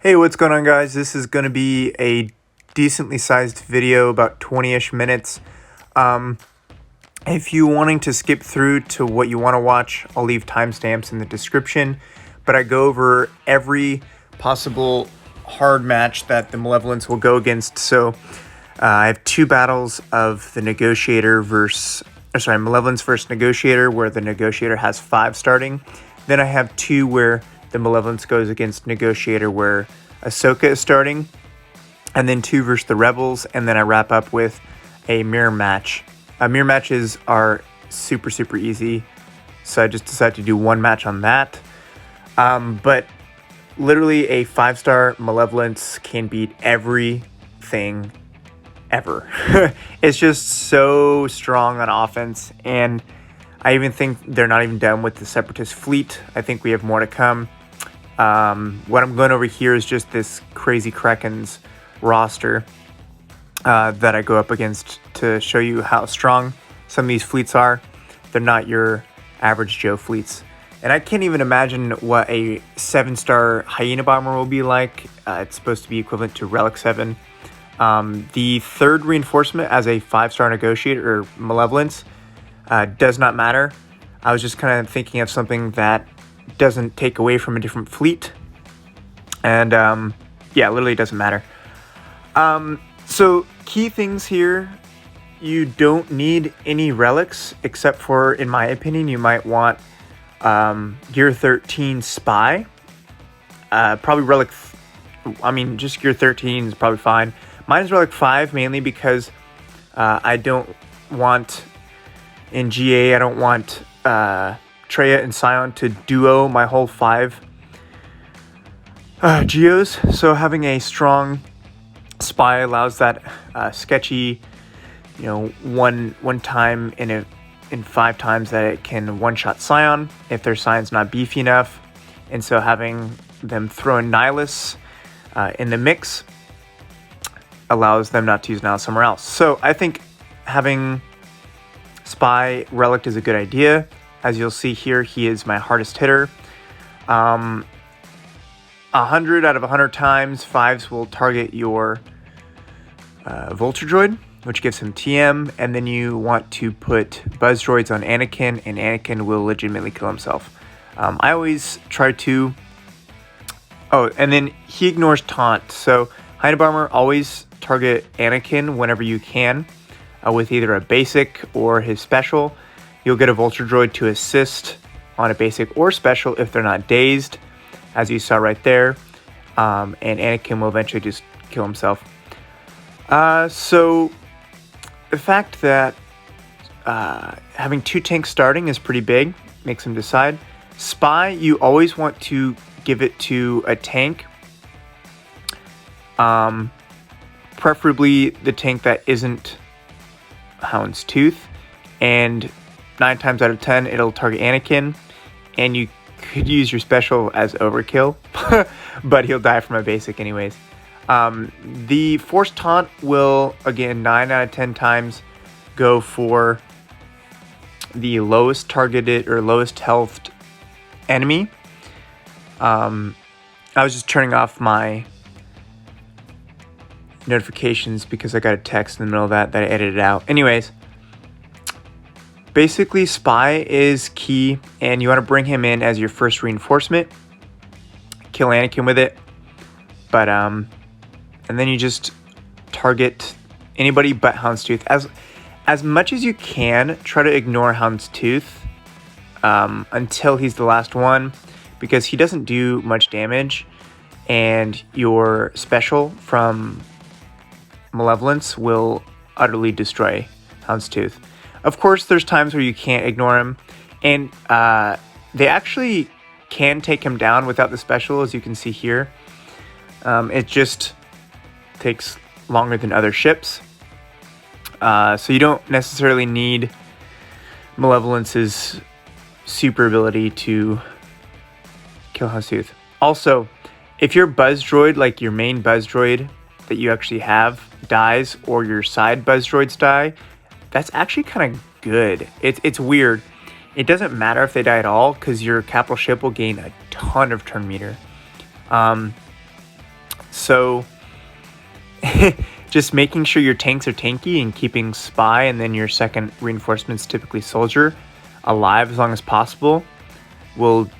Hey, what's going on, guys? This is going to be a decently sized video, about 20-ish minutes. If you're wanting to skip through to what you want to watch, I'll leave timestamps in the description. But I go over every possible hard match that the Malevolence will go against. So I have two battles of the Malevolence versus Negotiator, where the Negotiator has 5 starting. Then I have 2 where the Malevolence goes against Negotiator, where Ahsoka is starting, and then 2 versus the Rebels, and then I wrap up with a mirror match. Mirror matches are super easy, so I just decided to do one match on that. But literally a 5-star Malevolence can beat everything ever. It's just so strong on offense, and I even think they're not even done with the Separatist fleet. I think we have more to come. What I'm going over here is just this crazy Kraken's roster that I go up against to show you how strong some of these fleets are. They're not your average Joe fleets. And I can't even imagine what a 7-star Hyena Bomber will be like. It's supposed to be equivalent to Relic 7. The third reinforcement as a 5-star Negotiator or Malevolence does not matter. I was just kind of thinking of something that doesn't take away from a different fleet. And yeah, literally doesn't matter. So key things here, you don't need any relics except for, in my opinion, you might want Gear 13 Spy. Probably Relic, just Gear 13 is probably fine. Mine is Relic 5 mainly because I don't want, in GA, I don't want Traya and Scion to duo my whole 5 Geos. So having a strong Spy allows that sketchy, one time in 5 times that it can one-shot Scion if their Scion's not beefy enough. And so having them throw in Nihilus in the mix allows them not to use Nihilus somewhere else. So I think having Spy Relic is a good idea. As you'll see here, he is my hardest hitter. 100 out of 100 times, 5s will target your Vulture Droid, which gives him TM, and then you want to put Buzz Droids on Anakin, and Anakin will legitimately kill himself. I always try to... Oh, and then he ignores Taunt, so Hyena Bomber, always target Anakin whenever you can, with either a basic or his special. You'll get a Vulture Droid to assist on a basic or special if they're not dazed, as you saw right there. And Anakin will eventually just kill himself. So the fact that having 2 tanks starting is pretty big, makes him decide. Spy, you always want to give it to a tank. Preferably the tank that isn't Houndstooth. And 9 times out of 10, it'll target Anakin, and you could use your special as overkill, but he'll die from a basic anyways. The Force Taunt will, again, 9 out of 10 times go for the lowest targeted or lowest healthed enemy. I was just turning off my notifications because I got a text in the middle of that I edited out. Anyways, basically, Spy is key, and you want to bring him in as your first reinforcement. Kill Anakin with it, but and then you just target anybody but Houndstooth. As much as you can, try to ignore Houndstooth until he's the last one, because he doesn't do much damage, and your special from Malevolence will utterly destroy Houndstooth. Of course, there's times where you can't ignore him, and they actually can take him down without the special, as you can see here. It just takes longer than other ships. So you don't necessarily need Malevolence's super ability to kill Houndstooth. Also, if your Buzz Droid, like your main Buzz Droid that you actually have, dies, or your side Buzz Droids die, that's actually kind of good. It's weird. It doesn't matter if they die at all, because your capital ship will gain a ton of turn meter. So just making sure your tanks are tanky and keeping Spy and then your second reinforcements, typically Soldier, alive as long as possible will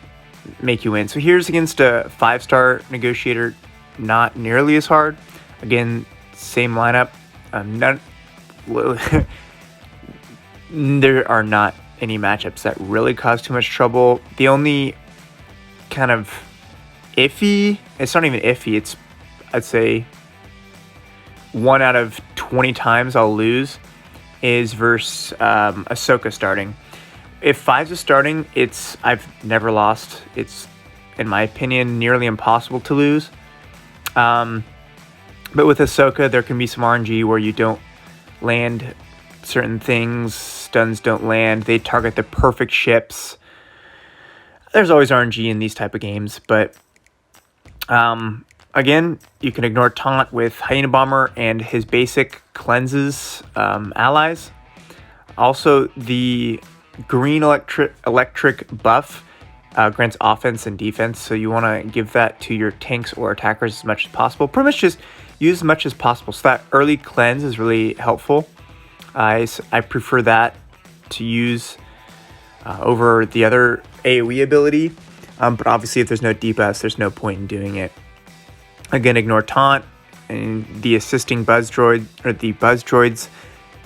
make you win. So here's against a 5-star Negotiator, not nearly as hard. Again, same lineup. There are not any matchups that really cause too much trouble. The only kind of iffy, it's not even iffy, it's, I'd say 1 out of 20 times I'll lose is versus Ahsoka starting. If 5s is starting, I've never lost. It's, in my opinion, nearly impossible to lose. But with Ahsoka, there can be some RNG where you don't land certain things, stuns don't land, they target the perfect ships. There's always RNG in these type of games, but again, you can ignore taunt with Hyena Bomber and his basic cleanses allies. Also, the green electric buff grants offense and defense, so you want to give that to your tanks or attackers as much as possible. Pretty much just use as much as possible. So that early cleanse is really helpful. I prefer that to use over the other AoE ability, but obviously if there's no debuffs, there's no point in doing it. Again, ignore taunt, and the assisting buzz droid, or the buzz droids,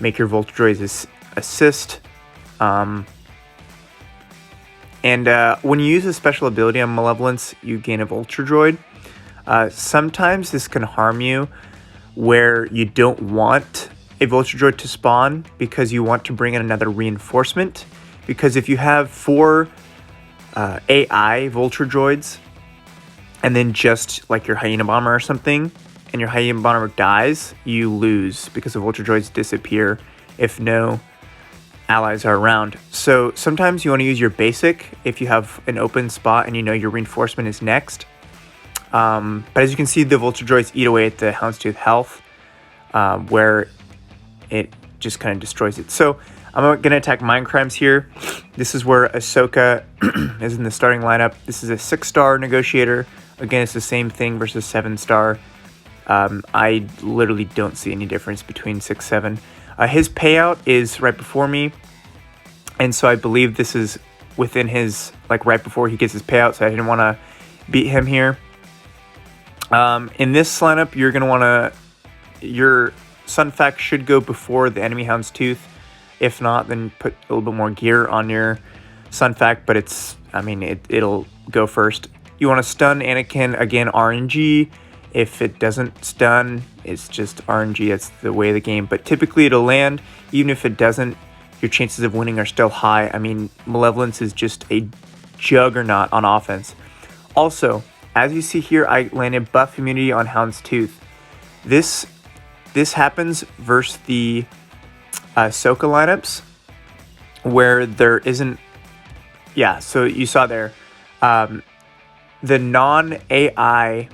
make your vulture droids assist. And when you use a special ability on Malevolence, you gain a vulture droid. Sometimes this can harm you where you don't want a vulture droid to spawn because you want to bring in another reinforcement. Because if you have 4 AI vulture droids and then just like your Hyena Bomber or something, and your Hyena Bomber dies, you lose because the vulture droids disappear if no allies are around. So sometimes you want to use your basic if you have an open spot and you know your reinforcement is next. But as you can see, the vulture droids eat away at the Houndstooth health, where it just kind of destroys it. So I'm going to attack Mind Crimes here. This is where Ahsoka is in the starting lineup. This is a 6-star Negotiator. Again, it's the same thing versus 7-star. I literally don't see any difference between 6, 7. His payout is right before me, and so I believe this is within his, like, right before he gets his payout, so I didn't want to beat him here. In this lineup, you're going to want to, your Sun Fac should go before the enemy Houndstooth. If not, then put a little bit more gear on your Sun Fac, but it's, I mean, it'll go first. You want to stun Anakin, again, RNG. If it doesn't stun, it's just RNG. That's the way of the game. But typically it'll land. Even if it doesn't, your chances of winning are still high. I mean, Malevolence is just a juggernaut on offense. Also, as you see here, I landed buff immunity on Houndstooth. This happens versus the Ahsoka lineups where there isn't... Yeah, so you saw there. The non-AI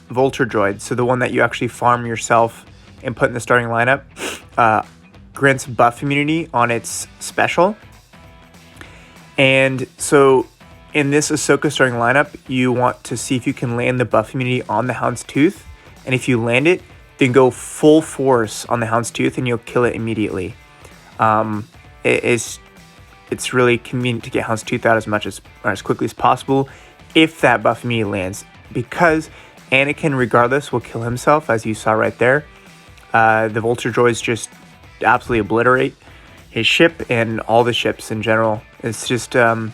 vulture droid, so the one that you actually farm yourself and put in the starting lineup, grants buff immunity on its special. And so in this Ahsoka starting lineup, you want to see if you can land the buff immunity on the Houndstooth. And if you land it, then go full force on the Houndstooth and you'll kill it immediately. It's really convenient to get Houndstooth out as quickly as possible if that buff immunity lands, because Anakin, regardless, will kill himself, as you saw right there. The vulture droids just absolutely obliterate his ship and all the ships in general. It's just the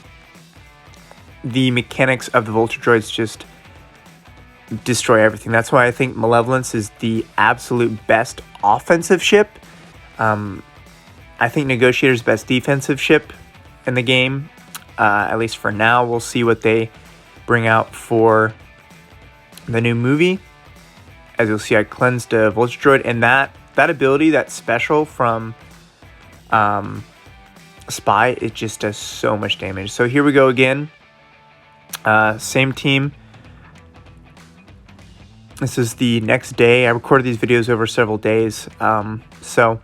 mechanics of the vulture droids just destroy everything. That's why I think Malevolence is the absolute best offensive ship. I think Negotiator's best defensive ship in the game, at least for now. We'll see what they bring out for the new movie. As you'll see, I cleansed a vulture droid, and that ability, that special from Spy, it just does so much damage. So here we go again. Same team. This is the next day. I recorded these videos over several days. So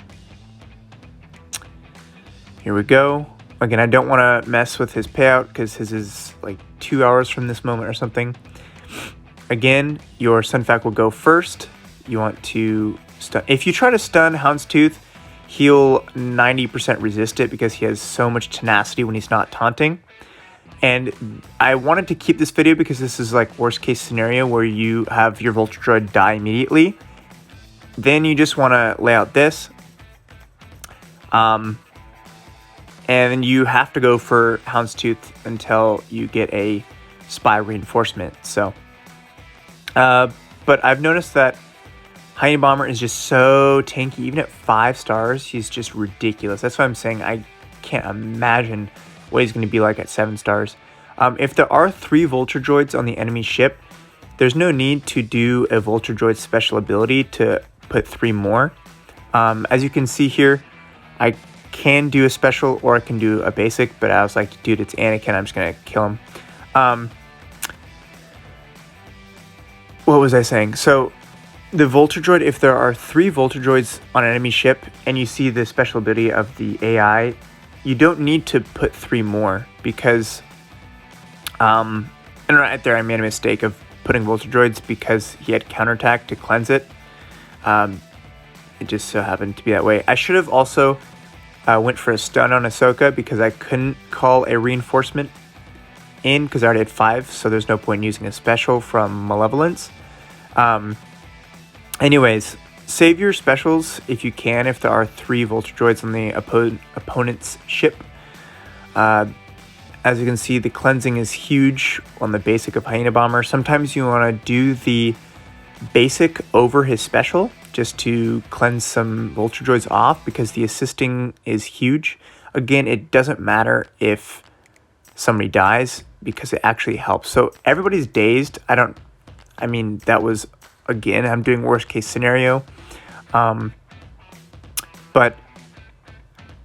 here we go. Again, I don't want to mess with his payout because his is like 2 hours from this moment or something. Again, your Sunfac will go first. You want to stun. If you try to stun Houndstooth, he'll 90% resist it because he has so much tenacity when he's not taunting. And I wanted to keep this video because this is like worst case scenario where you have your Vulture Droid die immediately. Then you just want to lay out this. And you have to go for Houndstooth until you get a spy reinforcement. So, but I've noticed that Hyena Bomber is just so tanky. Even at 5 stars, he's just ridiculous. That's why I'm saying I can't imagine what he's going to be like at 7 stars. If there are 3 Vulture Droids on the enemy ship, there's no need to do a Vulture Droid special ability to put 3 more. As you can see here, I can do a special or I can do a basic, but I was like, dude, it's Anakin, I'm just going to kill him. What was I saying? So the Vulture Droid, if there are 3 Vulture Droids on an enemy ship and you see the special ability of the AI, you don't need to put 3 more because, and right there I made a mistake of putting Vulture Droids because he had counterattack to cleanse it. It just so happened to be that way. I should have also went for a stun on Ahsoka because I couldn't call a reinforcement in because I already had 5, so there's no point in using a special from Malevolence. Anyways, save your specials if you can, if there are 3 Vulture Droids on the opponent's ship. As you can see, the cleansing is huge on the basic of Hyena Bomber. Sometimes you want to do the basic over his special just to cleanse some Vulture Droids off because the assisting is huge. Again, it doesn't matter if somebody dies because it actually helps. So everybody's dazed. I mean, that was, again, I'm doing worst case scenario. But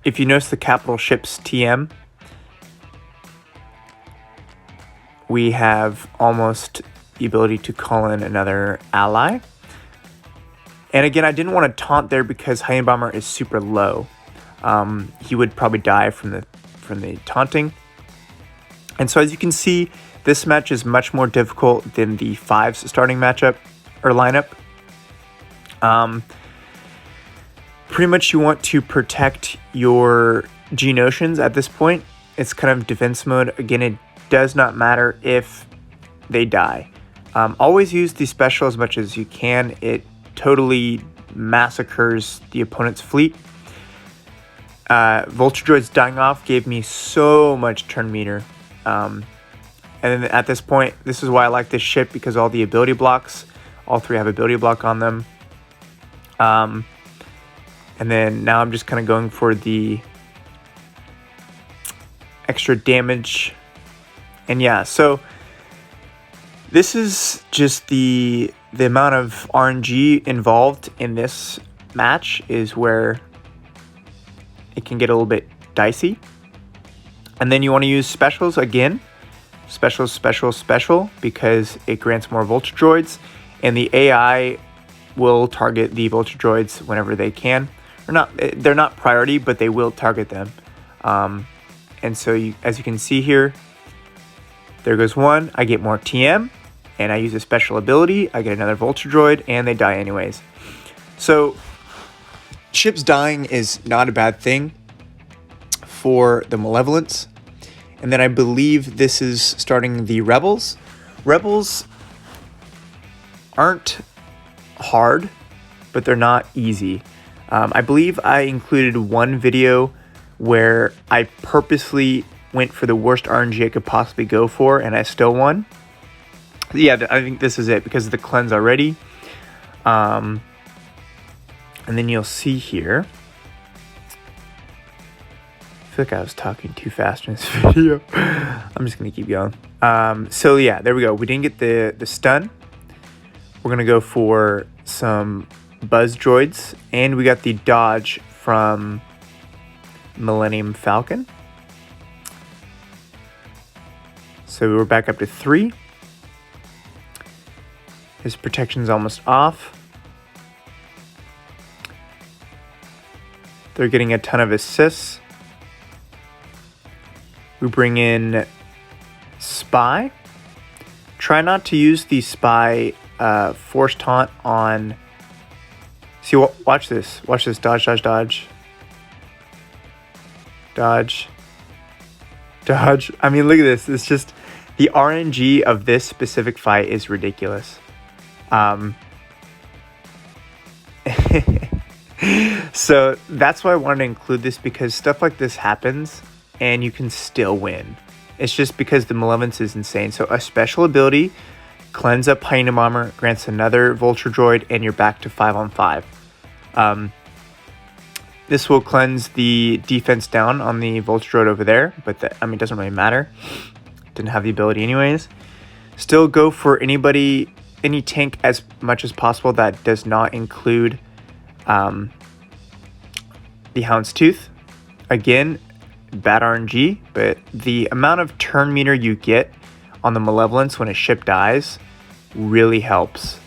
if you notice the capital ship's TM, we have almost the ability to call in another ally. And again, I didn't want to taunt there because Hyena Bomber is super low. He would probably die from the taunting. And so as you can see, this match is much more difficult than the 5's starting matchup or lineup. Pretty much you want to protect your Geonosians at this point. It's kind of defense mode. Again, it does not matter if they die. Always use the special as much as you can. It totally massacres the opponent's fleet. Vulture Droids dying off gave me so much turn meter. And then at this point, this is why I like this ship, because all the ability blocks, all 3 have ability block on them. And then now I'm just kind of going for the extra damage. And yeah, so this is just the amount of RNG involved in this match is where it can get a little bit dicey. And then you want to use specials again. Special, because it grants more Vulture Droids. And the AI will target the Vulture Droids whenever they can. They're not priority, but they will target them. And so as you can see here, there goes 1. I get more TM. And I use a special ability. I get another Vulture Droid. And they die anyways. So ships dying is not a bad thing for the Malevolence. And then I believe this is starting the Rebels. Rebels aren't hard, but they're not easy. I believe I included one video where I purposely went for the worst RNG I could possibly go for, and I still won. Yeah, I think this is it because of the cleanse already. And then you'll see here. I feel like I was talking too fast in this video. I'm just going to keep going. So yeah, there we go. We didn't get the stun. We're going to go for some Buzz Droids. And we got the dodge from Millennium Falcon. So we're back up to 3. His protection's almost off. They're getting a ton of assists. We bring in Spy, Try not to use the spy force taunt on... See, watch this. Watch this. Dodge, dodge, dodge. Dodge. Dodge. I mean, look at this. It's just... The RNG of this specific fight is ridiculous. So that's why I wanted to include this, because stuff like this happens and you can still win. It's just because the Malevolence is insane. So a special ability, Cleanse Up Hyena Bomber, grants another Vulture Droid, and you're back to 5-on-5. This will cleanse the defense down on the Vulture Droid over there, but that, I mean, it doesn't really matter. Didn't have the ability anyways. Still go for any tank as much as possible that does not include the Houndstooth. Again, bad RNG, but the amount of turn meter you get on the Malevolence when a ship dies really helps.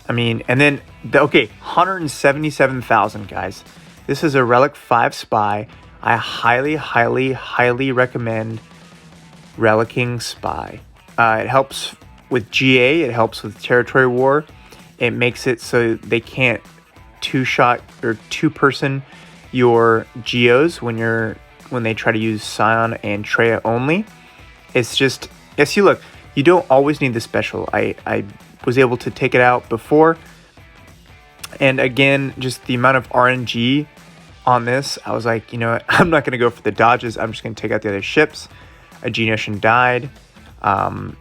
I mean, and then, okay, 177,000, guys. This is a Relic 5 Spy. I highly, highly, highly recommend Relicking Spy. It helps with GA, it helps with Territory War. It makes it so they can't two-shot or two-person your Geos when they try to use Scion and Treya only. It's just, yes, you look, you don't always need the special. I was able to take it out before, and again, just the amount of RNG on this, I was like, you know what, I'm not going to go for the dodges, I'm just going to take out the other ships. A Geonosian died. And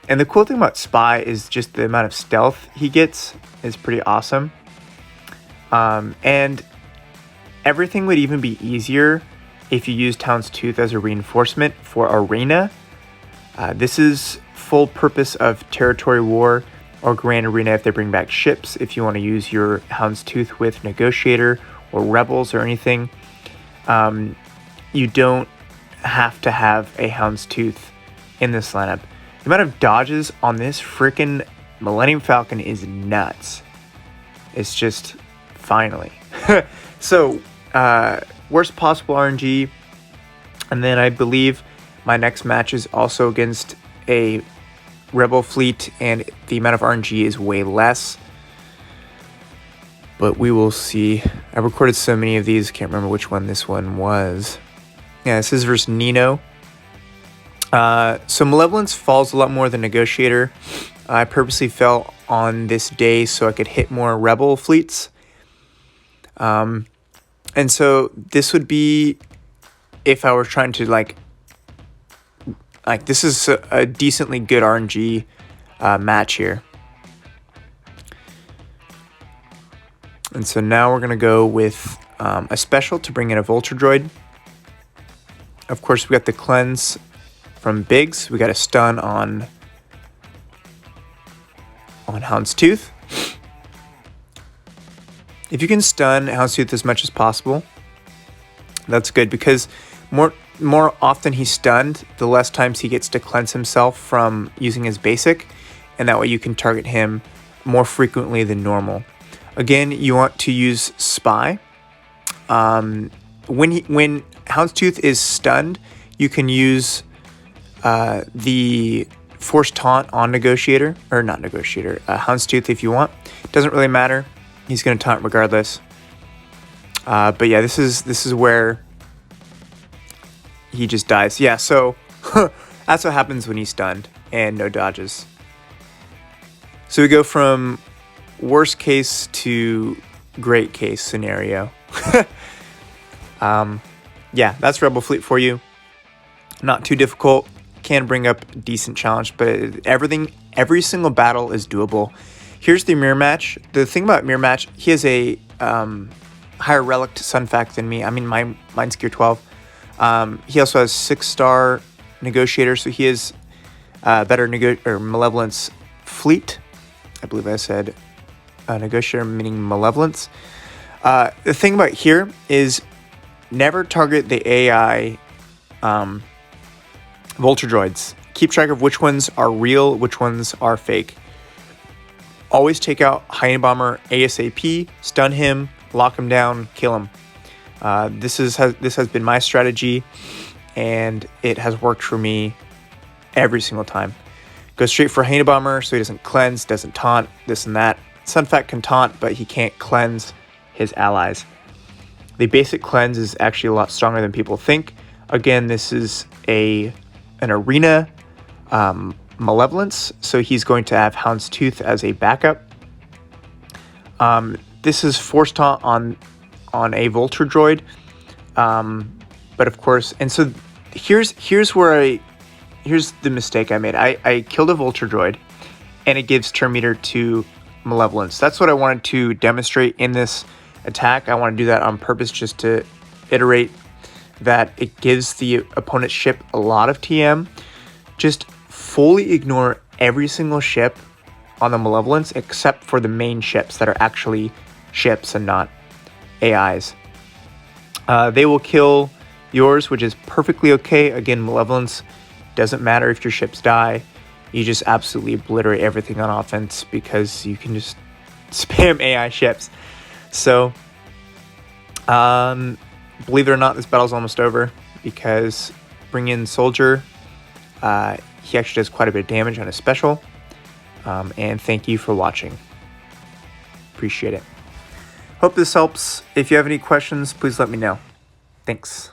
the cool thing about Spy is just the amount of stealth he gets is pretty awesome. And everything would even be easier if you used Houndstooth as a reinforcement for Arena. This is full purpose of Territory War or Grand Arena if they bring back ships. If you want to use your Houndstooth with Negotiator or Rebels or anything, you don't have to have a Houndstooth in this lineup. The amount of dodges on this freaking Millennium Falcon is nuts. It's just finally. So, worst possible RNG. And then I believe my next match is also against a Rebel fleet, and the amount of RNG is way less. But we will see. I recorded so many of these, can't remember which one this one was. Yeah, this is versus Nino. So Malevolence falls a lot more than Negotiator. I purposely fell on this day so I could hit more Rebel fleets. And so this would be if I were trying to like this is a decently good RNG match here. And so now we're going to go with a special to bring in a Vulture Droid. Of course, we got the cleanse from Biggs. We got a stun on Houndstooth. If you can stun Houndstooth as much as possible, that's good, because more often he's stunned, the less times he gets to cleanse himself from using his basic, and that way you can target him more frequently than normal. Again, you want to use Spy. When Houndstooth is stunned, you can use the Force Taunt on Negotiator, or not Negotiator, Houndstooth if you want. Doesn't really matter. He's going to taunt regardless. But yeah, this is where he just dies. Yeah, so that's what happens when he's stunned and no dodges. So we go from worst case to great case scenario. Yeah, that's Rebel Fleet for you. Not too difficult. Can bring up a decent challenge, but every single battle is doable. Here's the mirror match. The thing about mirror match, he has a higher relic Sun Fact than me. I mean, mine's Gear 12. He also has 6-star Negotiator, so he is better Malevolence Fleet. I believe I said Negotiator meaning Malevolence. The thing about here is never target the AI Vulture Droids. Keep track of which ones are real, which ones are fake. Always take out Hyena Bomber ASAP, stun him, lock him down, kill him. This has been my strategy, and it has worked for me every single time. Goes straight for Hana Bomber, so he doesn't cleanse, doesn't taunt, this and that. Sunfac can taunt, but he can't cleanse his allies. The basic cleanse is actually a lot stronger than people think. Again, this is an arena Malevolence, so he's going to have Houndstooth as a backup. This is Force Taunt on a Vulture Droid, but of course, and so here's the mistake I made. I killed a Vulture Droid, and it gives turn meter to Malevolence. That's what I wanted to demonstrate in this attack. I want to do that on purpose, just to iterate that it gives the opponent's ship a lot of TM. Just fully ignore every single ship on the Malevolence except for the main ships that are actually ships and not AIs. They will kill yours, which is perfectly okay. Again, Malevolence doesn't matter if your ships die. You just absolutely obliterate everything on offense because you can just spam AI ships. So, believe it or not, this battle's almost over because bring in Soldier. He actually does quite a bit of damage on his special. And thank you for watching. Appreciate it. Hope this helps. If you have any questions, please let me know. Thanks.